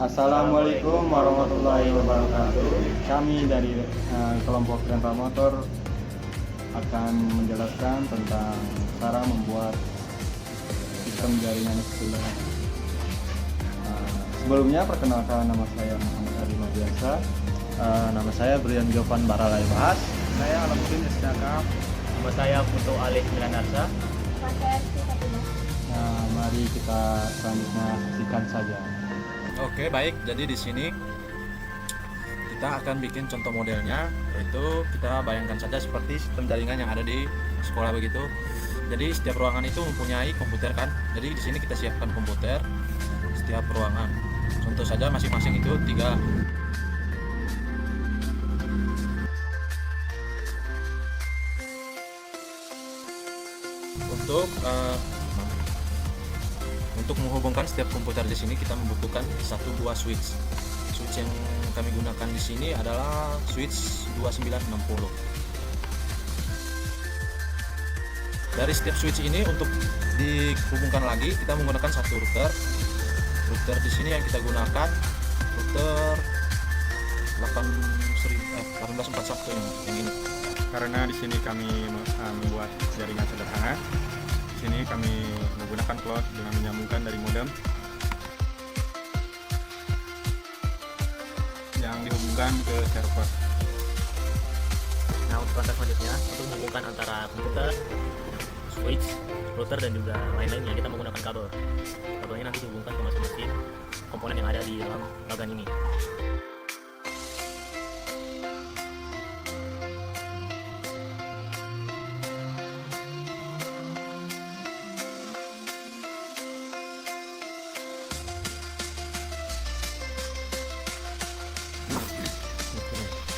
Assalamualaikum warahmatullahi wabarakatuh. Kami dari kelompok rental motor akan menjelaskan tentang cara membuat sistem jaringan sederhana. Sebelumnya perkenalkan, nama saya Muhammad Adi Noviansa. Nama saya Brian Jovan Baralai Bahas. Saya Alamuddin Isdakap. Nama saya Putu Alif Milanarsa. Nama saya Rizky Fatimah. Mari kita selanjutnya saksikan saja. Oke, baik. Jadi di sini kita akan bikin contoh modelnya, yaitu kita bayangkan saja seperti sistem jaringan yang ada di sekolah begitu. Jadi setiap ruangan itu mempunyai komputer kan. Jadi di sini kita siapkan komputer setiap ruangan. Contoh saja masing-masing itu 3. Untuk menghubungkan setiap komputer di sini kita membutuhkan 1-2 switch. Switch yang kami gunakan di sini adalah switch 2960. Dari setiap switch ini untuk dihubungkan lagi kita menggunakan satu router. Router di sini yang kita gunakan router 1841 yang ini. Karena di sini kami membuat jaringan sederhana. Di sini kami menggunakan cloud dengan menyambungkan dari modem yang dihubungkan ke server. Nah, untuk langkah selanjutnya untuk menghubungkan antara komputer, switch, router dan juga lain-lainnya kita menggunakan kabel. Kabelnya nanti dihubungkan ke masing-masing komponen yang ada di dalam bagan ini.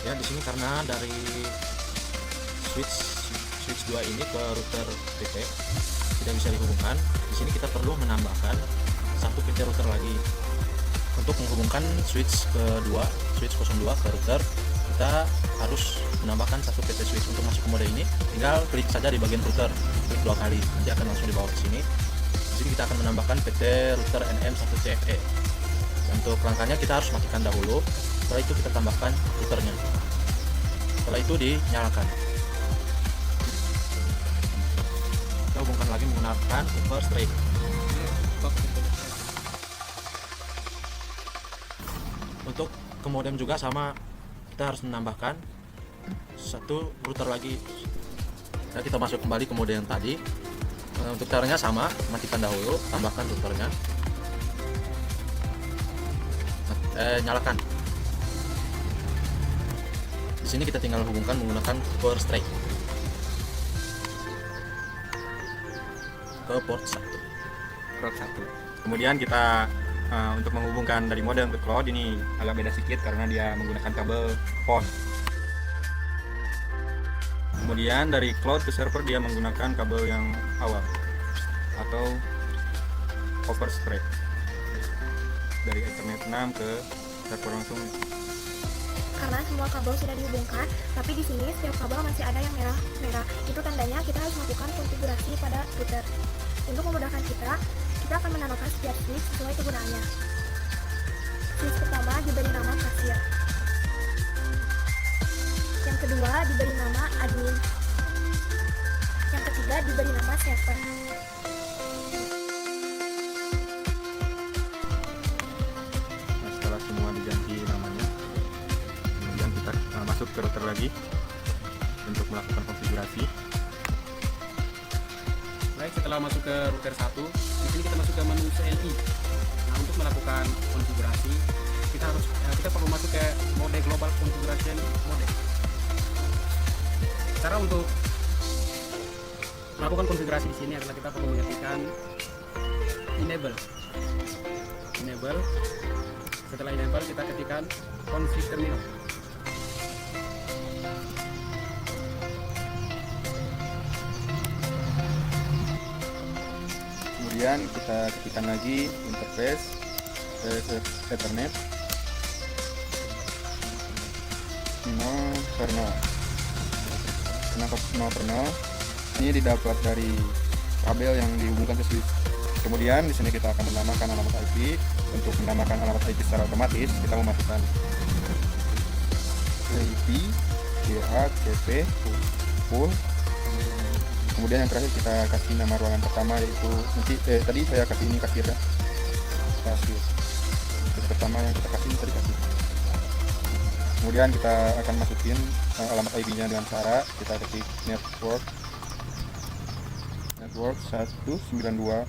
Ya, di sini karena dari switch 2 ini ke router PT tidak bisa dihubungkan. Di sini kita perlu menambahkan satu PT router lagi. Untuk menghubungkan switch kedua, switch 02 ke router, kita harus menambahkan satu PT switch. Untuk masuk ke mode ini, tinggal klik saja di bagian router, klik 2 kali, nanti akan langsung dibawa ke sini. Di sini kita akan menambahkan PT router NM1CFE. Untuk rangkanya kita harus matikan dahulu. Setelah itu kita tambahkan routernya. Setelah itu dinyalakan. Kita hubungkan lagi menggunakan over straight. Untuk ke modem juga sama, kita harus menambahkan satu router lagi. Nah, kita masuk kembali ke mode yang tadi. Untuk caranya sama, matikan dahulu, tambahkan routernya. Nyalakan. Di sini kita tinggal hubungkan menggunakan power straight ke port 1. Kemudian kita untuk menghubungkan dari modem ke cloud ini agak beda sedikit karena dia menggunakan kabel PON. Kemudian dari cloud ke server dia menggunakan kabel yang awal atau over straight dari Ethernet 6 ke server langsung. Karena semua kabel sudah dihubungkan, tapi di sini setiap kabel masih ada yang merah. Itu tandanya kita harus melakukan konfigurasi pada router. Untuk memudahkan kita akan menambahkan setiap switch sesuai kegunaannya. Switch pertama diberi nama kasir. Yang kedua diberi nama admin. Yang ketiga diberi nama server. Nah, setelah semua diganti namanya, kemudian kita masuk ke router lagi untuk melakukan konfigurasi. Baik, setelah masuk ke router 1, di sini kita masuk ke menu CLI. Nah, untuk melakukan konfigurasi, kita perlu masuk ke mode global configuration mode. Cara untuk melakukan konfigurasi di sini adalah kita perlu mengetikkan enable. Setelah enable kita ketikkan config terminal. Kemudian kita ketikkan lagi interface Ethernet 0/0. Kenapa 0/0? Ini didapat dari kabel yang dihubungkan ke switch. Kemudian di sini kita akan menambahkan alamat IP. Untuk menambahkan alamat IP secara otomatis, kita memasukkan IP DHCP full. Kemudian yang terakhir kita kasih nama ruangan pertama, yaitu nanti tadi saya kasih ini kasir ya. Kasir. Yang pertama yang kita kasih tadi kasir. Kemudian kita akan masukin alamat IP-nya dengan cara kita ketik network 192.160.1.1.0.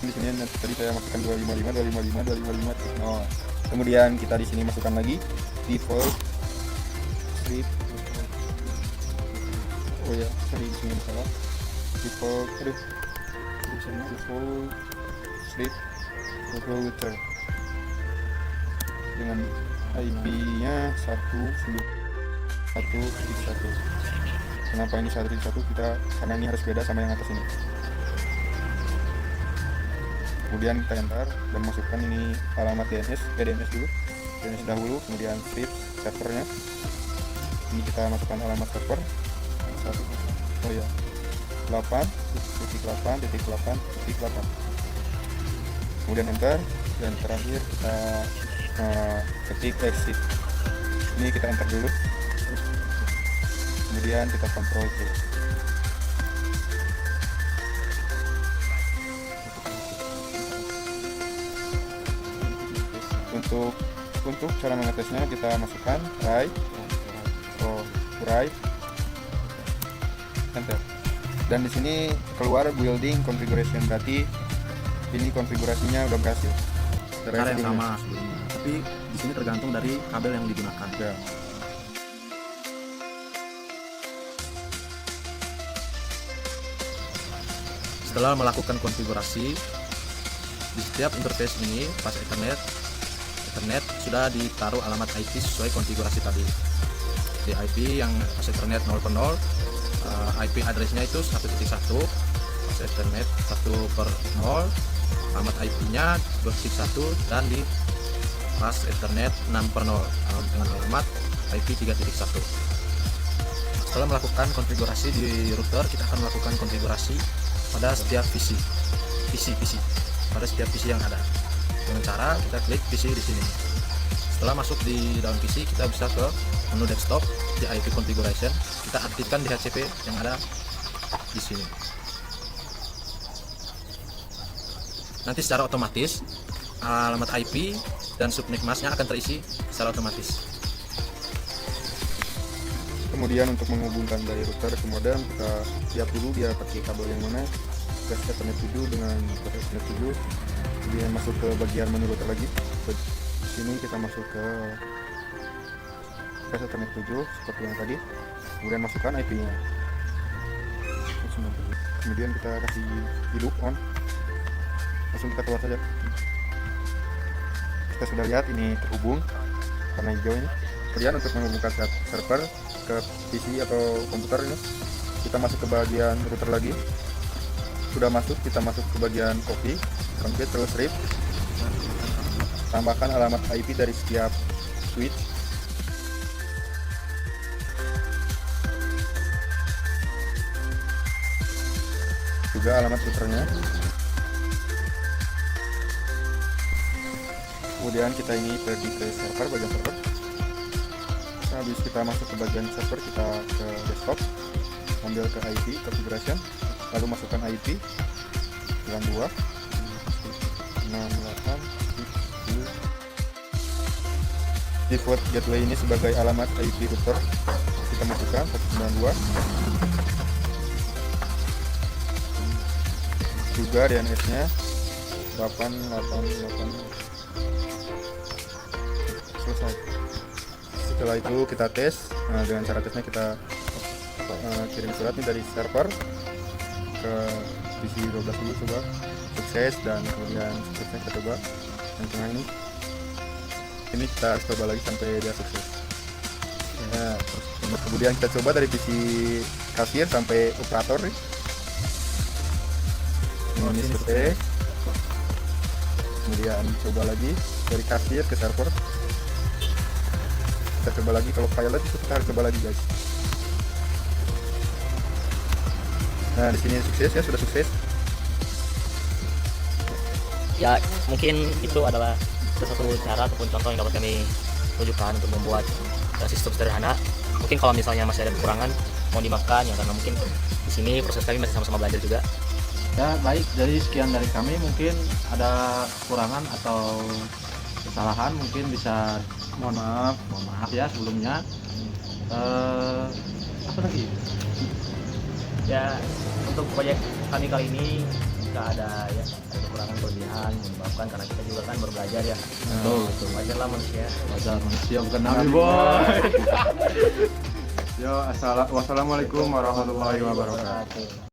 Di sini tadi saya masukkan 255.255.255.0. Kemudian kita di sini masukkan lagi default strip. Oh ya, sorry di sini salah. Default strip router dengan IP-nya 1.1.1. Kenapa ini 1.1? Karena ini harus beda sama yang atas ini. Kemudian kita enter dan masukkan ini alamat DNS dulu, DNS dahulu, kemudian strip servernya. Ini kita masukkan alamat server 8.8.8.8. Kemudian enter dan terakhir kita ketik exit. Ini kita enter dulu, kemudian kita Ctrl C. Untuk cara mengetesnya kita masukkan right, enter. Dan di sini keluar building configuration, berarti ini konfigurasinya udah berhasil. Cara yang sama sebelumnya, tapi di sini tergantung dari kabel yang digunakan. Ya. Setelah melakukan konfigurasi di setiap interface ini pas Ethernet sudah ditaruh alamat IP sesuai konfigurasi tadi. Di IP yang pas Ethernet 0/0, IP address-nya itu 1.1, pas Ethernet 1/0, alamat IP-nya 2.1, dan di pas Ethernet 6/0 dengan alamat IP 3.1. Setelah melakukan konfigurasi di router, kita akan melakukan konfigurasi pada setiap PC pada setiap PC yang ada. Dengan cara kita klik PC di sini. Setelah masuk di dalam PC, kita bisa ke menu desktop di IP configuration. Kita aktifkan DHCP yang ada di sini. Nanti secara otomatis alamat IP dan subnet masknya akan terisi secara otomatis. Kemudian untuk menghubungkan dari router ke modem, kita lihat dulu dia pakai kabel yang mana. Gas Ethernet 7 dengan Ethernet 7. Kemudian masuk ke bagian menu router lagi. Di sini kita masuk ke Gas Ethernet 7 seperti yang tadi. Kemudian masukkan IP-nya. Kemudian kita kasih hidup on. Langsung kita keluar saja. Kita sudah lihat ini terhubung karena hijau ini. Kemudian untuk menghubungkan server ke PC atau komputer ini, kita masuk ke bagian router lagi. Sudah masuk, kita masuk ke bagian copy, config, terus strip. Tambahkan alamat IP dari setiap switch. Juga alamat routernya. Kemudian kita ini pergi ke server, bagian server. Habis kita masuk ke bagian server, kita ke desktop, ambil ke IP configuration, lalu masukkan IP 92 68 default gateway ini sebagai alamat IP router. Kita masukkan 192, juga DNS-nya 888. Selesai. Setelah itu kita tes. Nah, dengan cara tesnya kita kirim surat nih dari server ke PC 12 dulu, coba sukses, dan kemudian suksesnya kita coba yang tengah ini kita harus coba lagi sampai dia sukses. Nah, kemudian kita coba dari PC kasir sampai operator nih. Ini sukses. Kemudian coba lagi dari kasir ke server. Kita coba lagi, kalau pilot itu kita harus coba lagi guys. Nah di sini sukses ya, sudah sukses. Ya mungkin itu adalah salah satu cara ataupun contoh yang dapat kami tunjukkan untuk membuat sistem sederhana. Mungkin kalau misalnya masih ada kekurangan mohon dimaafkan ya, karena mungkin di sini proses kami masih sama-sama belajar juga. Ya baik, jadi sekian dari kami. Mungkin ada kekurangan atau kesalahan, mungkin bisa mohon maaf ya sebelumnya. Apa lagi? Ya untuk proyek kami kali ini jika ada kekurangan kelebihan mohon maafkan, karena kita juga kan baru belajar ya. Betul. Wajarlah manusia. Wajar manusia bukan nabi boy. Yo, wassalamualaikum warahmatullahi wabarakatuh.